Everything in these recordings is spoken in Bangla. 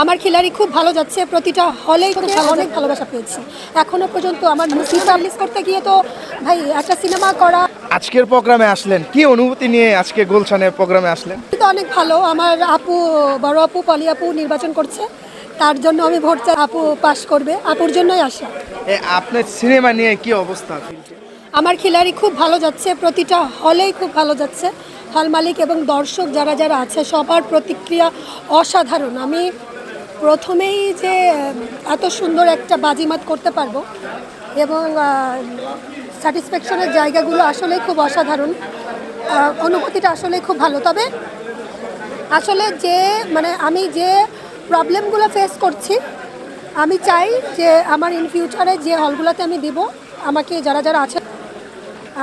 আমার খিলাড়ি খুব ভালো যাচ্ছে, প্রতিটা হলেই অনেক ভালোবাসা পেয়েছি। এখনো পর্যন্ত আমার মুভি পাবলিশ করতে গিয়ে তো ভাই একটা সিনেমা করা। আজকের প্রোগ্রামে আসলেন, কি অনুভূতি নিয়ে আজকে গুলশানের প্রোগ্রামে আসলেন? তো অনেক ভালো। আমার আপু, বড় আপু পলি আপু নির্বাচন করছে, তার জন্য আমি ভোট চাই। আপু পাশ করবে, আপুর জন্যই আসা। আপনার সিনেমা নিয়ে কি অবস্থা? আমার খিলাড়ি খুব ভালো যাচ্ছে, প্রতিটা হলেই খুব ভালো যাচ্ছে। হল মালিক এবং দর্শক যারা যারা আছে সবার প্রতিক্রিয়া অসাধারণ। আমি প্রথমেই যে এত সুন্দর একটা বাজিমাত করতে পারবো এবং স্যাটিসফ্যাকশনের জায়গাগুলো আসলেই খুব অসাধারণ। অনুভূতিটা আসলেই খুব ভালো। তবে আসলে যে আমি যে প্রবলেমগুলো ফেস করছি, আমি চাই যে আমার ইন ফিউচারে যে হলগুলোতে আমি দেব, আমাকে যারা যারা আছে,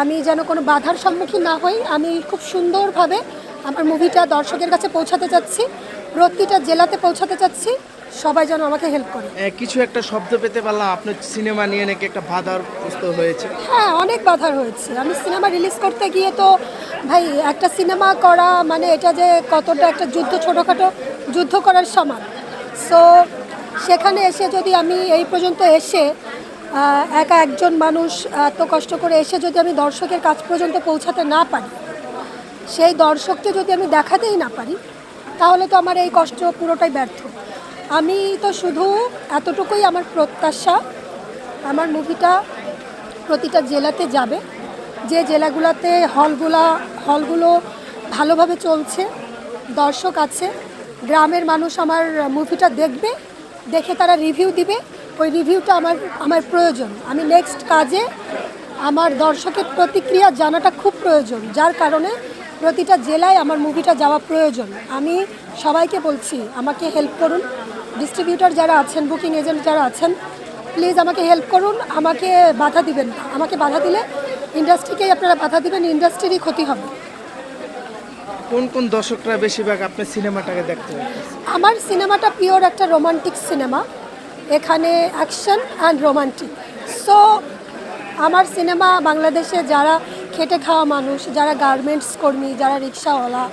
আমি যেন কোনো বাধার সম্মুখীন না হই। আমি খুব সুন্দরভাবে আমার মুভিটা দর্শকের কাছে পৌঁছাতে চাচ্ছি, প্রতিটা জেলাতে পৌঁছাতে চাচ্ছি। সবাই যেন আমাকে হেল্প করে। কিছু একটা শব্দ পেতে পারলাম আপনার সিনেমা নিয়ে নাকি একটা বাধার প্রস্তুত হয়েছে। হ্যাঁ, অনেক বাধার হয়েছে। আমি সিনেমা রিলিজ করতে গিয়ে তো ভাই একটা সিনেমা করা মানে এটা যে কতটা একটা যুদ্ধ, ছোটোখাটো যুদ্ধ করার সমান। সো সেখানে এসে যদি আমি এই পর্যন্ত এসে একা একজন মানুষ এত কষ্ট করে এসে যদি আমি দর্শকের কাছ পর্যন্ত পৌঁছাতে না পারি, সেই দর্শককে যদি আমি দেখাতেই না পারি, তাহলে তো আমার এই কষ্ট পুরোটাই ব্যর্থ। আমি তো শুধু এতটুকুই আমার প্রত্যাশা, আমার মুভিটা প্রতিটা জেলাতে যাবে, যে জেলাগুলোতে হলগুলো ভালোভাবে চলছে, দর্শক আছে, গ্রামের মানুষ আমার মুভিটা দেখবে, দেখে তারা রিভিউ দিবে। ওই রিভিউটা আমার প্রয়োজন। আমি নেক্সট কাজে আমার দর্শকের প্রতিক্রিয়া জানাটা খুব প্রয়োজন, যার কারণে প্রতিটা জেলায় আমার মুভিটা যাওয়া প্রয়োজন। আমি সবাইকে বলছি আমাকে হেল্প করুন। ডিস্ট্রিবিউটর যারা আছেন, বুকিং এজেন্ট যারা আছেন, প্লিজ আমাকে হেল্প করুন। আমাকে বাধা দিবেন না। আমাকে বাধা দিলে ইন্ডাস্ট্রিকেই আপনারা বাধা দিবেন, ইন্ডাস্ট্রিরই ক্ষতি হবে। কোন কোন দর্শকরা বেশিরভাগ আপনার সিনেমাটাকে দেখতে পারে? আমার সিনেমাটা পিওর একটা রোমান্টিক সিনেমা, এখানে অ্যাকশন অ্যান্ড রোমান্টিক। সো আমার সিনেমা বাংলাদেশে যারা খেটে খাওয়া মানুষ, যারা গার্মেন্টস কর্মী, যারা রিক্সাওয়ালা,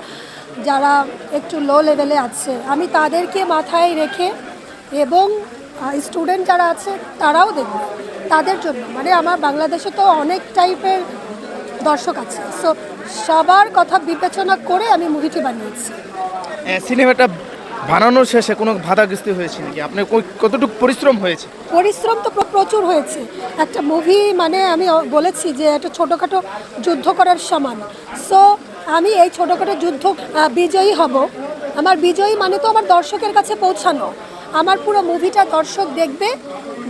যারা একটু লো লেভেলে আছে, আমি তাদেরকে মাথায় রেখে এবং স্টুডেন্ট যারা আছে তারাও দেখবে, তাদের জন্য। আমার বাংলাদেশে তো অনেক টাইপের দর্শক আছে। সো সবার কথা বিবেচনা করে আমি মুভিটি বানিয়েছি। সিনেমাটা বানানোর শেষে কোনো বাধাগ্রস্ত হয়েছে নাকি? আপনার কতটুকু পরিশ্রম হয়েছে? পরিশ্রম তো প্রচুর হয়েছে। একটা মুভি আমি বলেছি যে একটা ছোটোখাটো যুদ্ধ করার সমান। সো আমি এই ছোটোখাটো যুদ্ধ বিজয়ী হব। আমার বিজয়ী মানে তো আমার দর্শকের কাছে পৌঁছানো। আমার পুরো মুভিটা দর্শক দেখবে,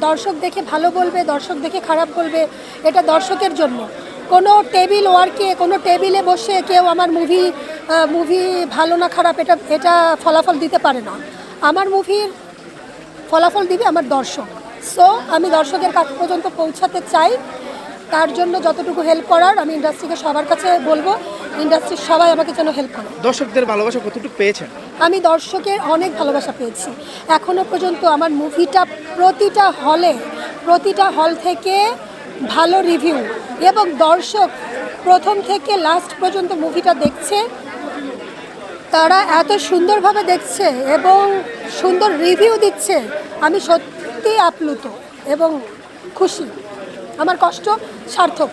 দর্শক দেখে ভালো বলবে, দর্শক দেখে খারাপ বলবে, এটা দর্শকের জন্য। কোনো টেবিল ওয়ার্কে, কোনো টেবিলে বসে কেউ আমার মুভি ভালো না খারাপ এটা ফলাফল দিতে পারে না। আমার মুভির ফলাফল দিবে আমার দর্শক। সো আমি দর্শকের কাছ পর্যন্ত পৌঁছাতে চাই। তার জন্য যতটুকু হেল্প করার আমি ইন্ডাস্ট্রিকে সবার কাছে বলবো, ইন্ডাস্ট্রির সবাই আমাকে যেন হেল্প করে। দর্শকদের ভালোবাসা কতটুকু পেয়েছেন? আমি দর্শকের অনেক ভালোবাসা পেয়েছি। এখনও পর্যন্ত আমার মুভিটা প্রতিটা হল থেকে ভালো রিভিউ এবং দর্শক প্রথম থেকে লাস্ট পর্যন্ত মুভিটা দেখছে। তারা এত সুন্দরভাবে দেখছে এবং সুন্দর রিভিউ দিচ্ছে, আমি সত্যি আপ্লুত এবং খুশি। আমার কষ্ট সার্থক।